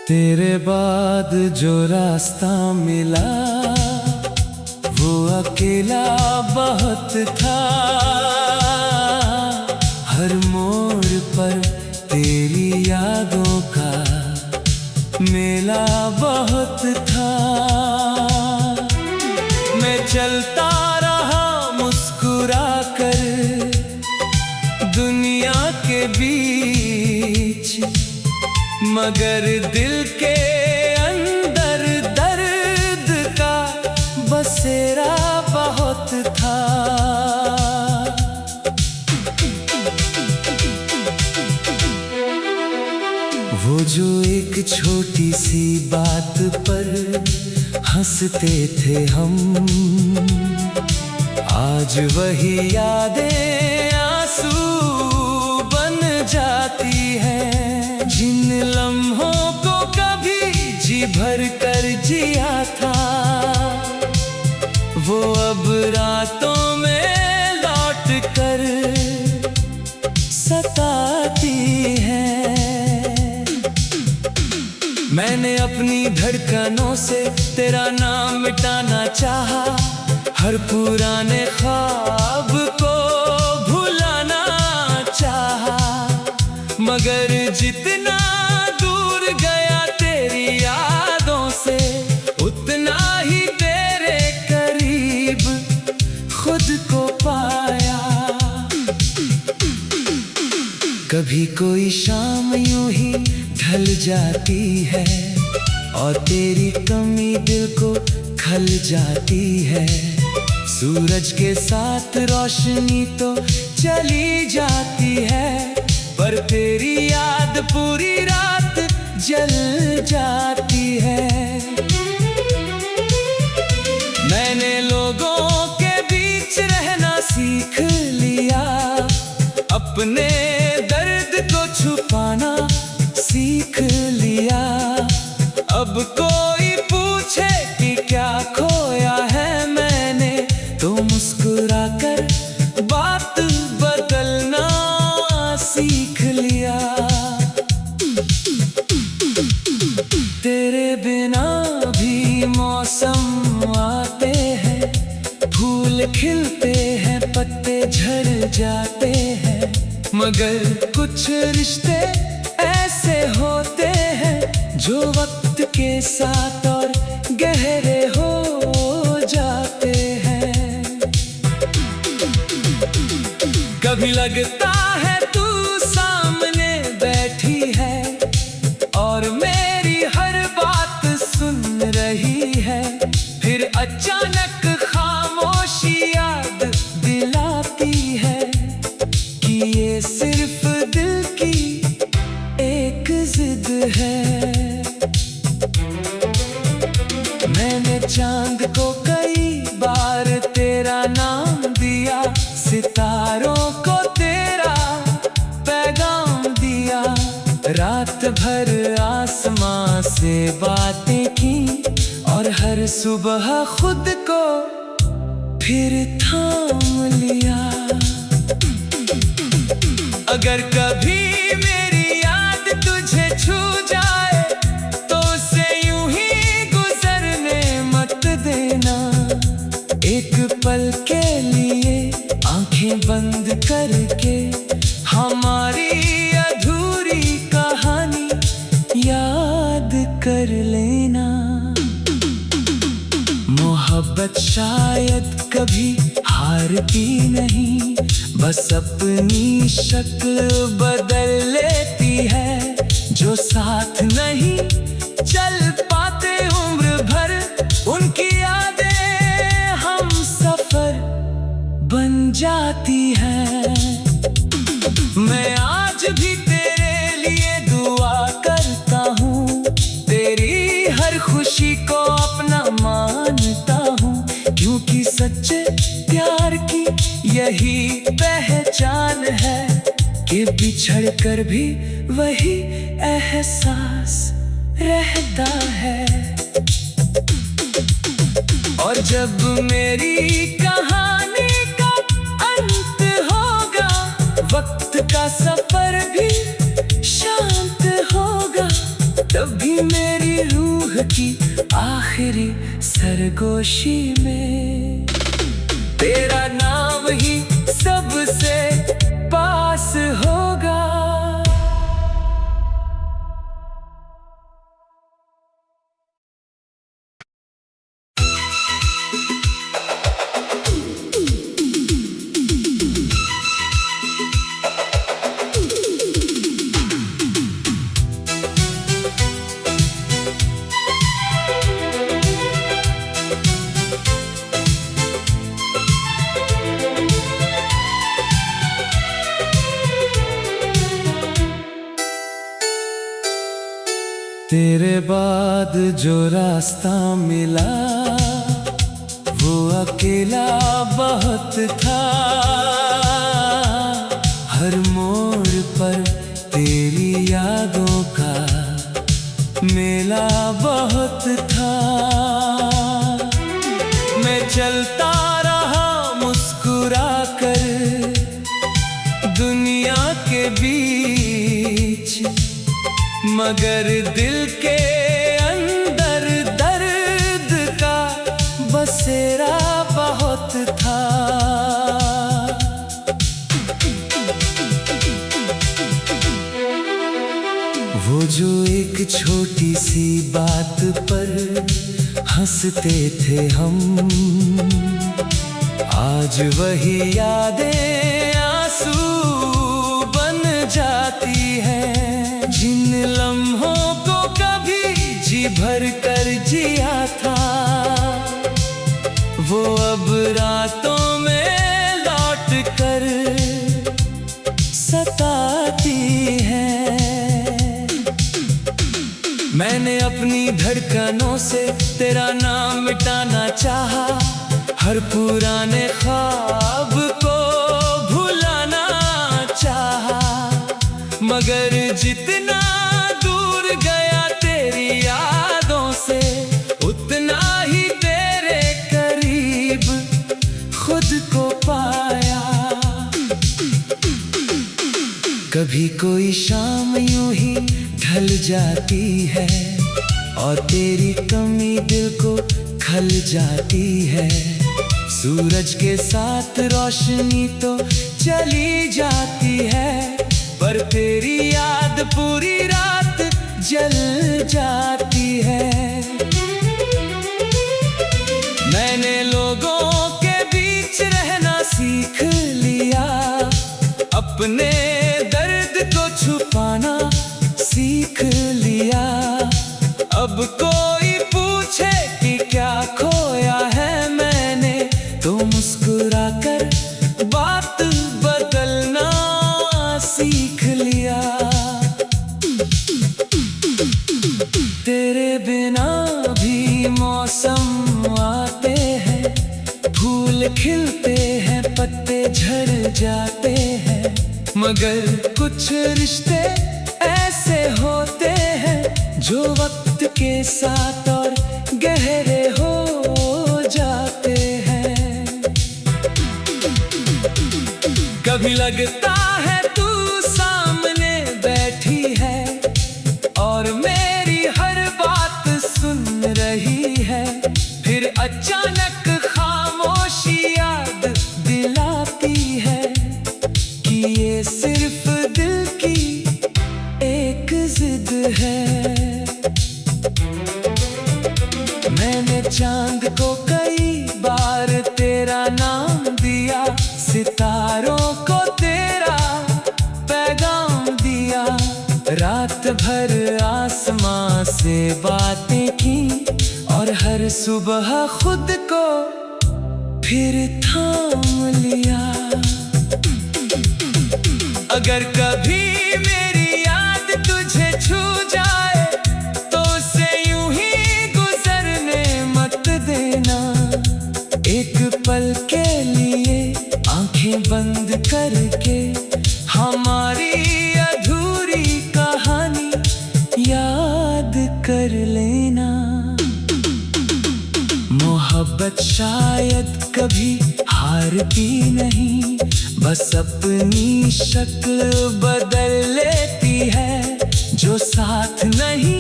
तेरे बाद जो रास्ता मिला वो अकेला बहुत था। हर मोड़ पर तेरी यादों का मेला बहुत था। मैं चलता रहा मुस्कुरा कर दुनिया के बीच, मगर दिल के अंदर दर्द का बसेरा बहुत था। वो जो एक छोटी सी बात पर हंसते थे हम, आज वही यादें आंसू बन जाती हैं। जिन लम्हों को कभी जी भर कर जिया था, वो अब रातों में लौट कर सताती हैं। मैंने अपनी धड़कनों से तेरा नाम मिटाना चाहा, हर पुराने ख्वाब को भुलाना चाहा, मगर जितना दूर गया तेरी यादों से, उतना ही तेरे करीब खुद को पाया। कभी कोई शाम यूं ही ढल जाती है और तेरी कमी दिल को खल जाती है। सूरज के साथ रोशनी तो चली जाती है, पर तेरी याद पूरी रात जल जाती है। मैंने लोगों के बीच रहना सीख लिया, अपने दर्द को छुपाना सीख लिया। अब कोई पूछे कि क्या खोया है मैंने, तो मुस्कुरा कर बात बदलना सीख लिया। तेरे बिना भी मौसम आते हैं, फूल खिलते हैं, पत्ते झड़ जाते हैं, मगर कुछ रिश्ते ऐसे होते हैं जो वक्त के साथ और गहरे हो जाते हैं। कभी लगता है तू सामने बैठी है और मेरी हर बात सुन रही है, फिर अचानक खामोशी याद दिलाती है कि ये सिर्फ दिल की एक जिद है। मैंने चांद को कई बार तेरा नाम दिया, सितारों को तेरा पैगाम दिया, रात भर आसमां से बातें की और हर सुबह खुद को फिर थाम लिया। अगर कभी मेरी याद तुझे छू जाए तो उसे यूं ही गुजरने मत देना। एक पल के लिए आंखें बंद करके हमारी अधूरी कहानी याद कर लेना। मोहब्बत शायद कभी हारती नहीं, बस अपनी शक्ल बदल लेती है। जो साथ नहीं चल पाते उम्र भर, उनकी यादें हम सफर बन जाती हैं। मैं आज भी तेरे लिए दुआ करता हूँ, तेरी हर खुशी को अपना मानता हूँ, क्योंकि सच्चे प्यार की यही पहचान है कि बिछड़ कर भी वही एहसास रहता है। और जब मेरी कहानी का अंत होगा, वक्त का सफर भी शांत होगा, तभी मैं रूह की आखिरी सरगोशी में तेरा नाम ही सबसे पास होगा। तेरे बाद जो रास्ता मिला वो अकेला बहुत था। हर मोड़ पर तेरी यादों का मेला बहुत था। मैं चलता रहा मुस्कुरा कर दुनिया के बीच, मगर दिल के अंदर दर्द का बसेरा बहुत था। वो जो एक छोटी सी बात पर हंसते थे हम, आज वही यादें आंसू बन जाती हैं। जिन लम्हों को कभी जी भर कर जिया था वो अब रातों में लौट कर सताती है। मैंने अपनी धड़कनों से तेरा नाम मिटाना चाहा, हर पुराने ख्वाब को भुलाना चाहा, मगर जितना दूर गया तेरी यादों से उतना ही तेरे करीब खुद को पाया। कभी कोई शाम यूं ही ढल जाती है और तेरी कमी दिल को खल जाती है। सूरज के साथ रोशनी तो चली जाती है, पर तेरी याद पूरी रात जल जाती है। मैंने लोगों के बीच रहना सीख लिया, अपने दर्द को छुपाना सीख लिया। अब कोई पूछे कि क्या खोया है मैंने, तो मुस्कुरा कर बात बदलना सीख लिया। तेरे बिना भी मौसम आते हैं, फूल खिलते हैं, पत्ते झड़ जाते हैं, मगर कुछ रिश्ते ऐसे होते हैं जो वक्त के साथ और गहरे हो जाते हैं। कभी लगता है तू सामने बैठी है और मेरी हर बात सुन रही है, फिर अचानक खामोशी याद दिलाती है कि ये सिर्फ दिल की एक जिद है। मैंने चांद को कई बार तेरा नाम दिया, सितारों को तेरा पैगाम दिया, रात भर आसमां से बातें की और हर सुबह खुद को फिर थाम लिया। अगर कभी मेरी याद तुझे छू जाए तो उसे यूं ही गुजरने मत देना। एक पल के लिए आंखें बंद करके हमारी अधूरी कहानी याद कर लेना। मोहब्बत शायद कभी हारती नहीं, बस अपनी शक्ल बदल लेती है। जो साथ नहीं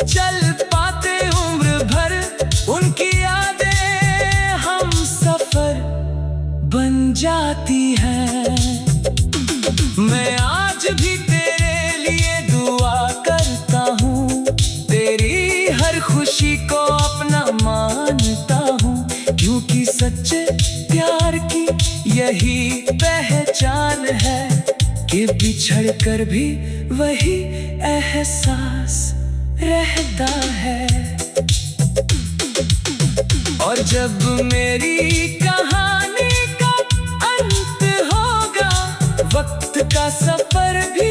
चल पाते जाती है। मैं आज भी तेरे लिए दुआ करता हूँ, तेरी हर खुशी को अपना मानता हूँ, क्योंकि सच्चे प्यार की यही पहचान है कि बिछड़ कर भी वही एहसास रहता है। और जब मेरी कहानी का अंत होगा, वक्त का सफर भी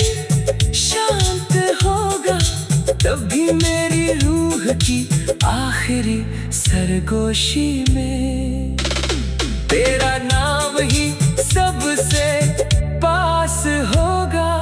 शांत होगा, तभी मेरी रूह की आखिरी सरगोशी में तेरा नाम ही सबसे पास होगा।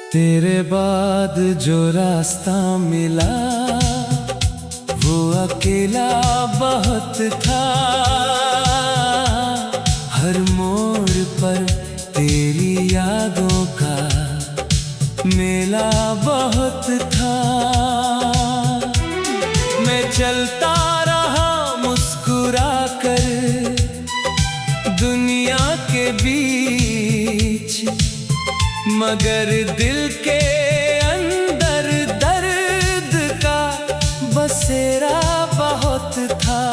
तेरे बाद जो रास्ता मिला वो अकेला बहुत था, हर मोड़ पर तेरी यादों का मेला बहुत था। मैं चलता रहा मुस्कुरा कर दुनिया के बीच, मगर दिल के अंदर दर्द का बसेरा बहुत था।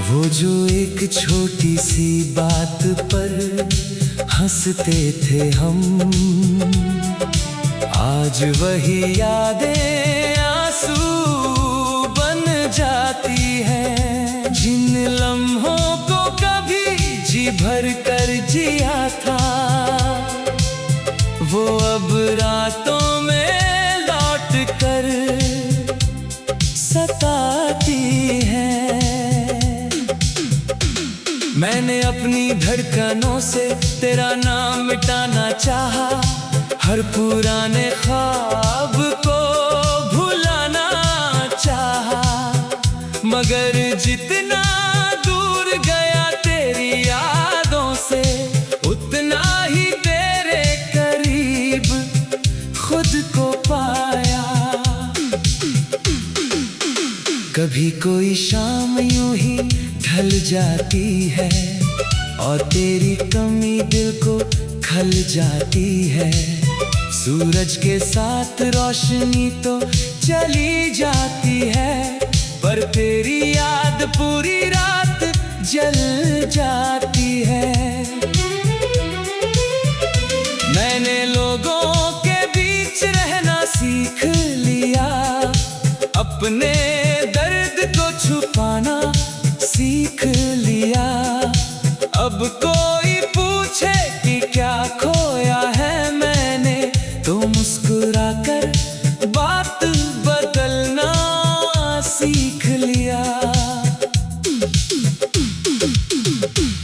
वो जो एक छोटी सी बात पर हंसते थे हम, आज वही यादें आंसू बन जाती हैं। जिन लम्हों को कभी जी भर कर जिया था, वो अब रातों में लौट कर सताती है। मैंने अपनी धड़कनों से तेरा नाम मिटाना चाहा, हर पुराने ख्वाब को भुलाना चाहा, मगर जितना दूर गया तेरी यादों से, उतना ही तेरे करीब खुद को पाया। कभी कोई शाम यूं ही ढल जाती है और तेरी कमी दिल को खल जाती है। सूरज के साथ रोशनी तो चली जाती है, पर तेरी याद पूरी रात जल जाती है। मैंने लोगों के बीच रहना सीख लिया, अपने दर्द को छुपाना सीख लिया। अब कोई पूछे कि क्या खोया है मैंने, तो मुस्कुरा कर बात बदलना सीख लिया।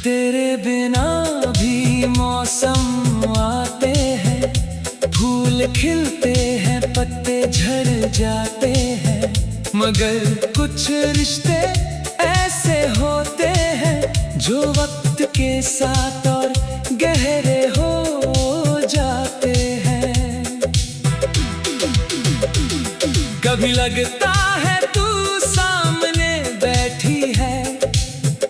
तेरे बिना भी मौसम आते हैं, फूल खिलते हैं, पत्ते झड़ जाते हैं, मगर कुछ रिश्ते ऐसे होते हैं जो वक्त के साथ और गहरे हो जाते हैं। कभी लगता है तू सामने बैठी है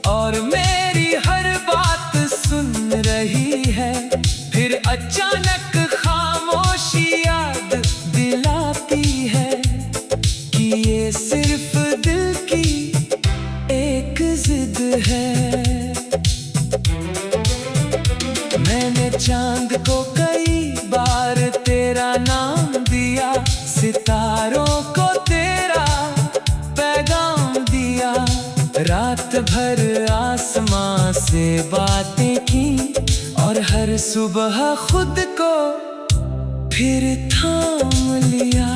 और मेरी हर बात सुन रही है, फिर अचानक खामोशी याद दिलाती है कि ये सिर्फ दिल की एक जिद है। मैंने चांद को कई बार तेरा नाम दिया, सितारों को तेरा पैगाम दिया, रात भर आसमां से बातें की और हर सुबह खुद को फिर थाम लिया।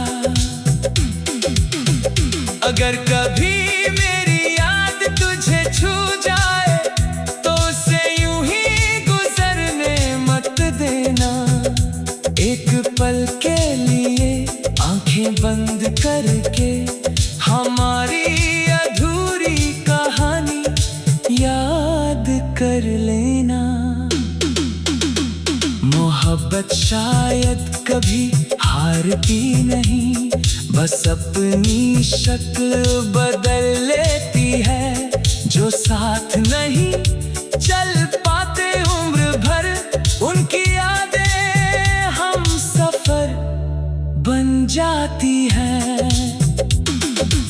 अगर कभी मेरी याद तुझे छू जाए तो उसे यूं ही गुजरने मत देना। एक पल के लिए आंखें बंद करके हमारी अधूरी कहानी याद कर लेना। मोहब्बत शायद कभी हारती नहीं, बस अपनी शक्ल बदल लेती है। जो साथ नहीं चल पाते उम्र भर, उनकी यादें हम सफर बन जाती हैं।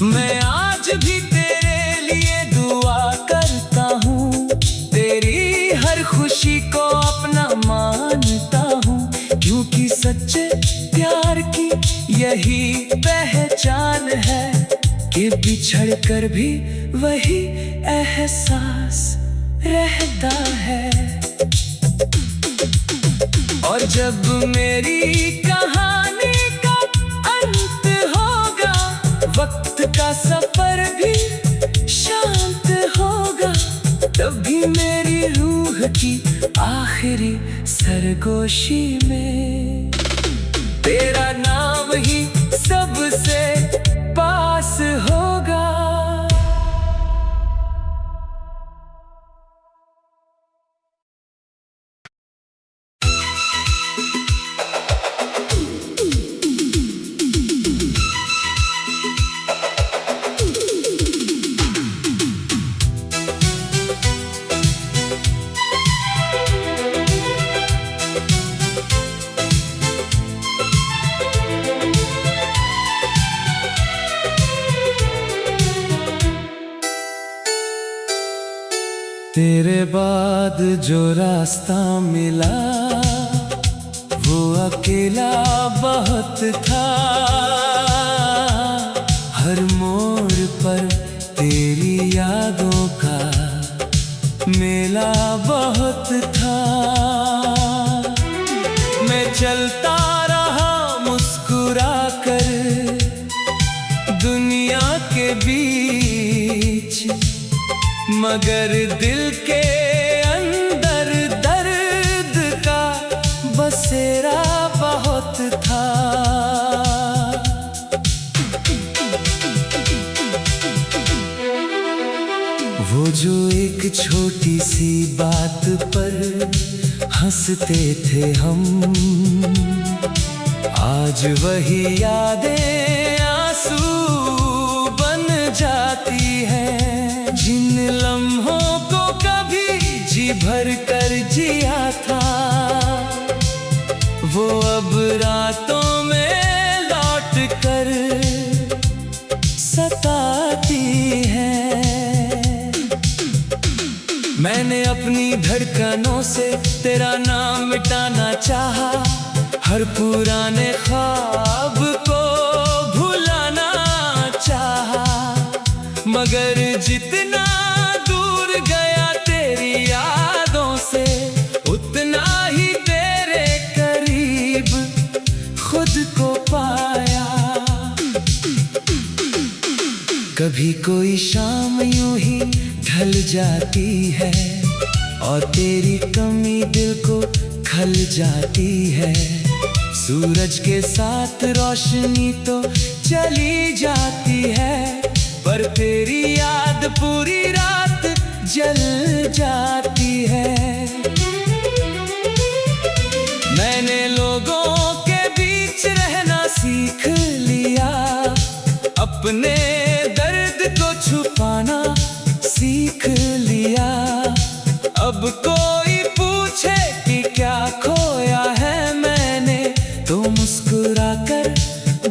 मैं आज भी तेरे लिए दुआ करता हूँ, तेरी हर खुशी को अपना मानता हूँ, क्योंकि सच्चे प्यार की यही पहचान है कि बिछड़ कर भी वही एहसास रहता है। और जब मेरी कहानी का अंत होगा, वक्त का सफर भी शांत होगा, तभी मेरी रूह की आखिरी सरगोशी में तेरा नाम ही सबसे पास होगा। तेरे बाद जो रास्ता मिला वो अकेला बहुत था। हर मोड़ पर तेरी यादों का मेला बहुत था। मैं चलता रहा मुस्कुरा कर दुनिया के बीच, मगर दिल के अंदर दर्द का बसेरा बहुत था। वो जो एक छोटी सी बात पर हंसते थे हम, आज वही यादें आंसू बन जाती हैं। जिन लम्हों को कभी जी भर कर जिया था, वो अब रातों में लौट कर सताती है। मैंने अपनी धड़कनों से तेरा नाम मिटाना चाहा, हर पुराने ख्वाब को भुलाना चाहा, मगर जितना दूर गया तेरी यादों से, उतना ही तेरे करीब खुद को पाया। कभी कोई शाम यूं ही ढल जाती है और तेरी कमी दिल को खल जाती है। सूरज के साथ रोशनी तो चली जाती है, पर तेरी याद पूरी रात जल जाती है। मैंने लोगों के बीच रहना सीख लिया, अपने दर्द को छुपाना सीख लिया। अब कोई पूछे कि क्या खोया है मैंने, तो मुस्कुरा कर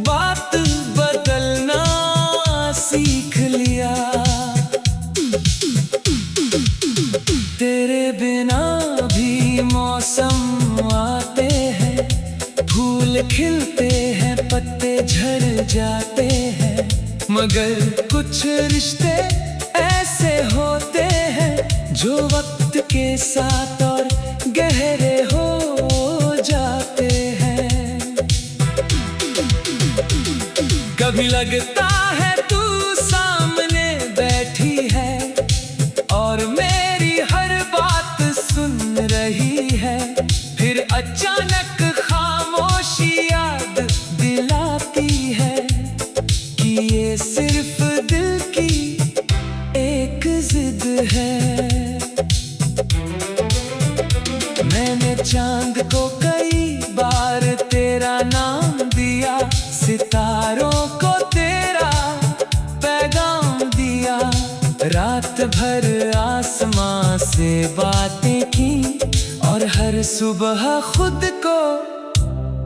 बात बदलना सीख लिया। तेरे बिना भी मौसम आते हैं, फूल खिलते हैं, पत्ते झड़ जाते हैं, मगर कुछ रिश्ते ऐसे होते हैं जो वक्त के साथ और गहरे हो जाते हैं। कभी लगता है तू सामने बैठी है और मेरी हर बात सुन रही है, फिर अचानक खामोशी याद दिलाती है कि ये सिर्फ दिल की एक जिद है। मैंने चांद को कई बार तेरा नाम दिया, सितारों को तेरा पैगाम दिया, रात भर आसमां से बातें की और हर सुबह खुद को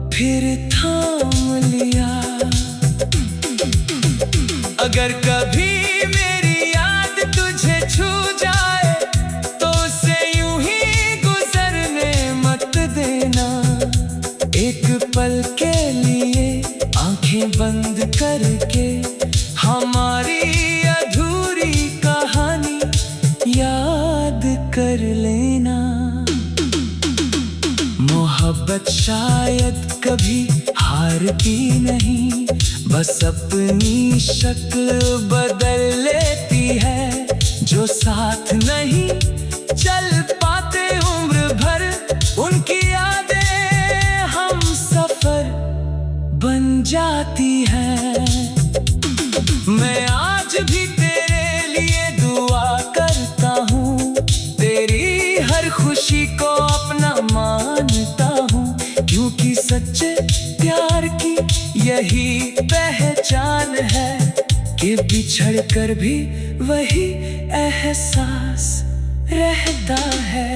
फिर थाम लिया। अगर कभी मेरी याद तुझे छू जाए तो उसे यूं ही गुजरने मत देना। एक पल के लिए आंखें बंद करके हमारी अधूरी कहानी याद कर लेना। मोहब्बत शायद कभी हारती नहीं, बस अपनी शक्ल बदल लेती है। जो साथ नहीं चल पाते उम्र भर, उनकी यादें हम सफर बन जाती हैं। मैं आज भी तेरे लिए दुआ करता हूँ, तेरी हर खुशी को अपना मानता हूँ, क्योंकि सच्चे प्यार की यही पहचान है कि बिछड़ कर भी वही एहसास रहता है।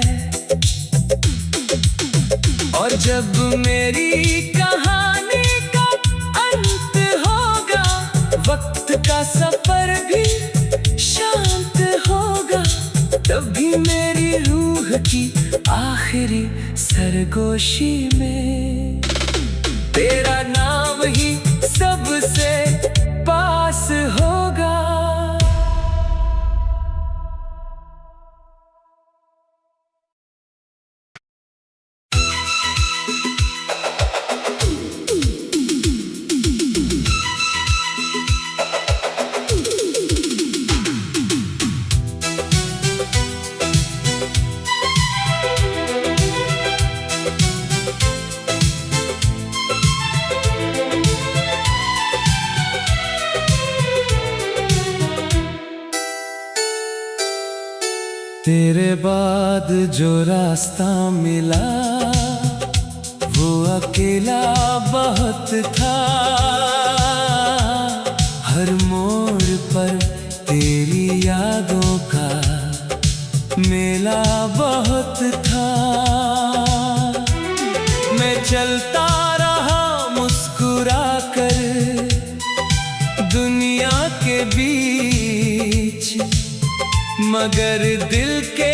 और जब मेरी कहानी का अंत होगा, वक्त का सफर भी शांत होगा, तभी मेरी रूह की आखिरी सरगोशी में तेरा नाम ही सबसे पास होगा। तेरे बाद जो रास्ता मिला वो अकेला बहुत था। हर मोड़ पर तेरी यादों का मेला बहुत था। मैं चलता रहा मुस्कुरा कर दुनिया के बीच, मगर दिल के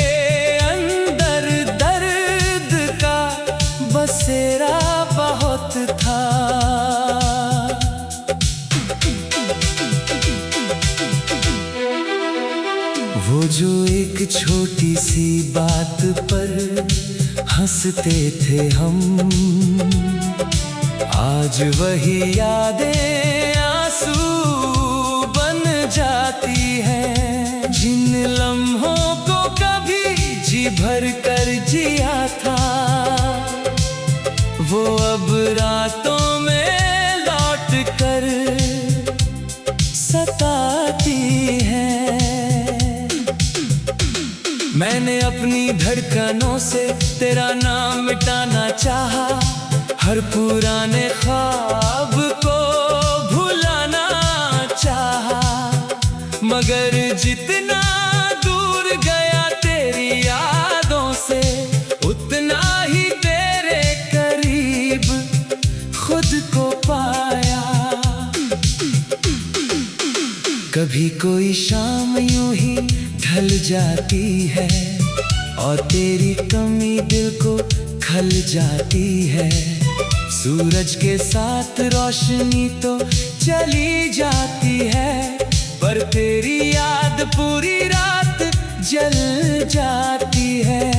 अंदर दर्द का बसेरा बहुत था। वो जो एक छोटी सी बात पर हंसते थे हम, आज वही यादें आंसू बन जाती हैं। जिन लम्हों को कभी जी भर कर जिया था, वो अब रातों में लौट कर सताती है। मैंने अपनी धड़कनों से तेरा नाम मिटाना चाहा, हर पुराने ख्वाब को भुलाना चाहा, मगर जितना दूर गया तेरी यादों से, उतना ही तेरे करीब खुद को पाया। कभी कोई शाम यूं ही ढल जाती है और तेरी कमी दिल को खल जाती है। सूरज के साथ रोशनी तो चली जाती है, पर तेरी याद पूरी रात जल जाती है।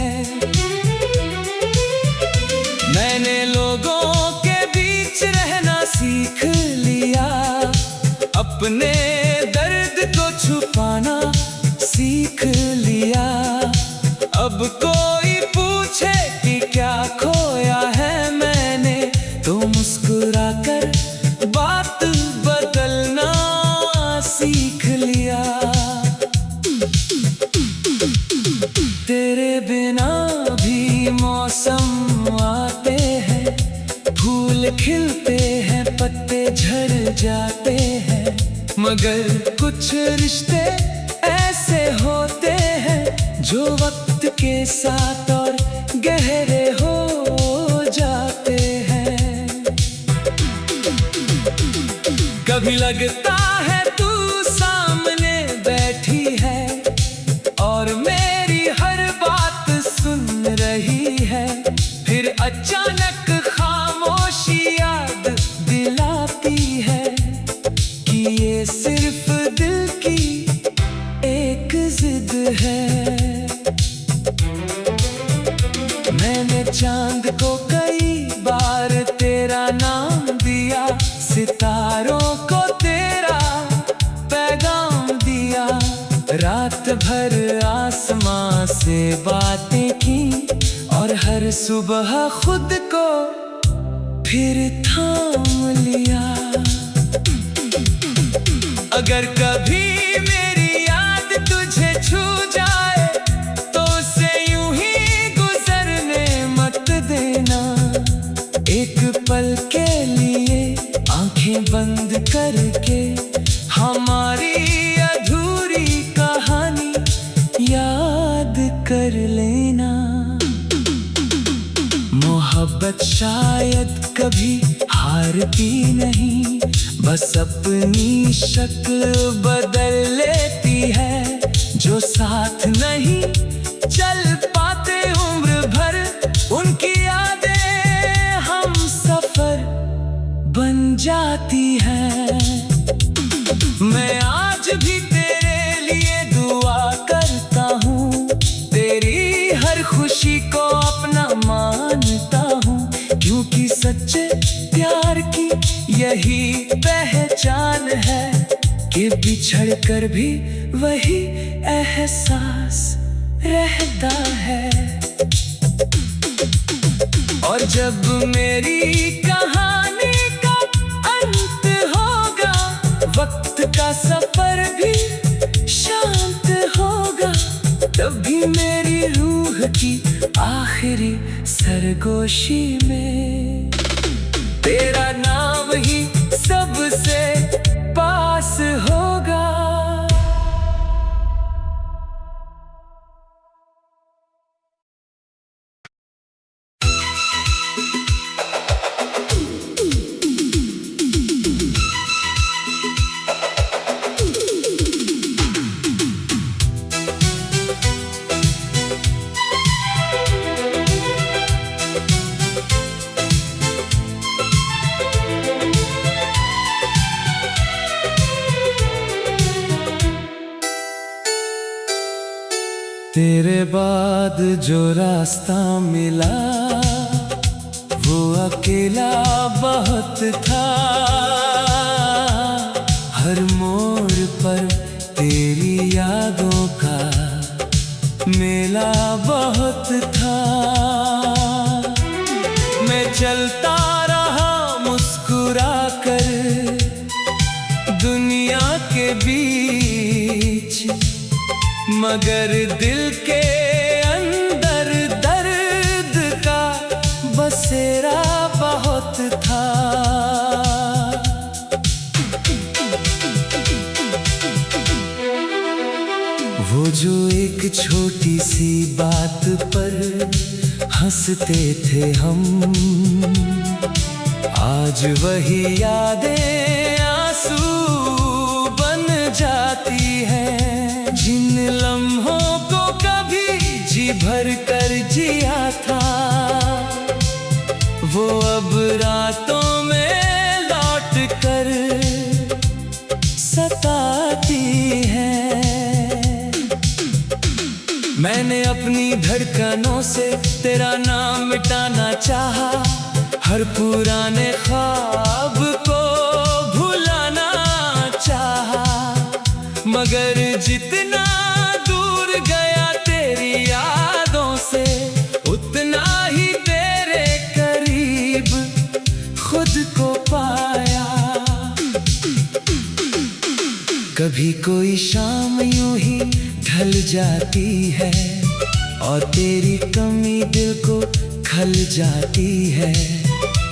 मैंने लोगों के बीच रहना सीख लिया, फूल खिलते हैं, पत्ते झड़ जाते हैं, मगर कुछ रिश्ते ऐसे होते हैं जो वक्त के साथ और गहरे हो जाते हैं। कभी लगता है तू सामने बैठी है और मेरी हर बात सुन रही है, फिर अचानक खामोशी याद दिलाती है कि ये सिर्फ दिल की एक जिद है। मैंने चांद को कई बार तेरा नाम दिया, सितारों को तेरा पैगाम दिया, रात भर आसमां से बातें की और हर सुबह खुद को फिर थाम लिया। अगर कभी मेरी याद तुझे छू जाए तो उसे यूं ही गुजरने मत देना। एक पल के लिए आंखें बंद करके हमारी अधूरी कहानी याद कर लेना। मोहब्बत शायद कभी हारती नहीं, बस अपनी शक्ल बदल लेती है। जो साथ नहीं चल पाते उम्र भर, उनकी यादें हम सफर बन जाती हैं। मैं आज भी तेरे लिए दुआ करता हूँ, तेरी हर खुशी को अपना मानता हूँ, क्योंकि सच्चे प्यार की यही पहचान है कि बिछड़ कर भी वही एहसास रहता है। और जब मेरी कहानी का अंत होगा, वक्त का सफर भी शांत होगा, तभी मेरी रूह की आखिरी सरगोशी में तेरा नाम ही सबसे पास होगा। तेरे बाद जो रास्ता मिला वो अकेला बहुत था। हर मोड़ पर तेरी यादों का मेला बहुत था। मैं चलता रहा मुस्कुरा कर दुनिया के बीच, मगर दिल के अंदर दर्द का बसेरा बहुत था। वो जो एक छोटी सी बात पर हंसते थे हम, आज वही यादें आंसू बन जाती हैं। जिन लम्हों को कभी जी भर कर जिया था, वो अब रातों में लौट कर सताती है। मैंने अपनी धड़कनों से तेरा नाम मिटाना चाहा, हर पुराने ख्वाब को भुलाना चाहा, मगर जितना दूर गया तेरी यादों से, उतना ही तेरे करीब खुद को पाया। कभी कोई शाम यूं ही ढल जाती है और तेरी कमी दिल को खल जाती है।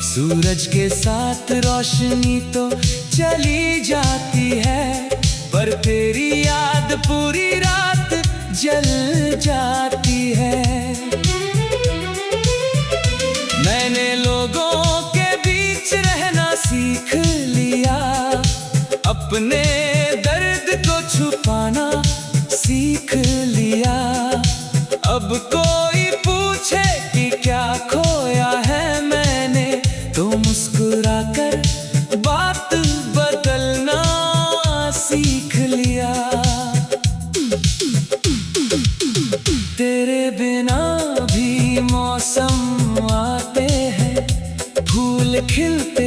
सूरज के साथ रोशनी तो चली जाती है, पर तेरी याद पूरी रात जल जाती है। मैंने लोगों के बीच रहना सीख लिया, अपने दर्द को छुपाना सीख लिया। अब कोई पूछे कि क्या खोया है मैंने, तो मुस्कुराकर बात बदलना सीख लिया। तेरे बिना भी मौसम आते हैं, फूल खिलते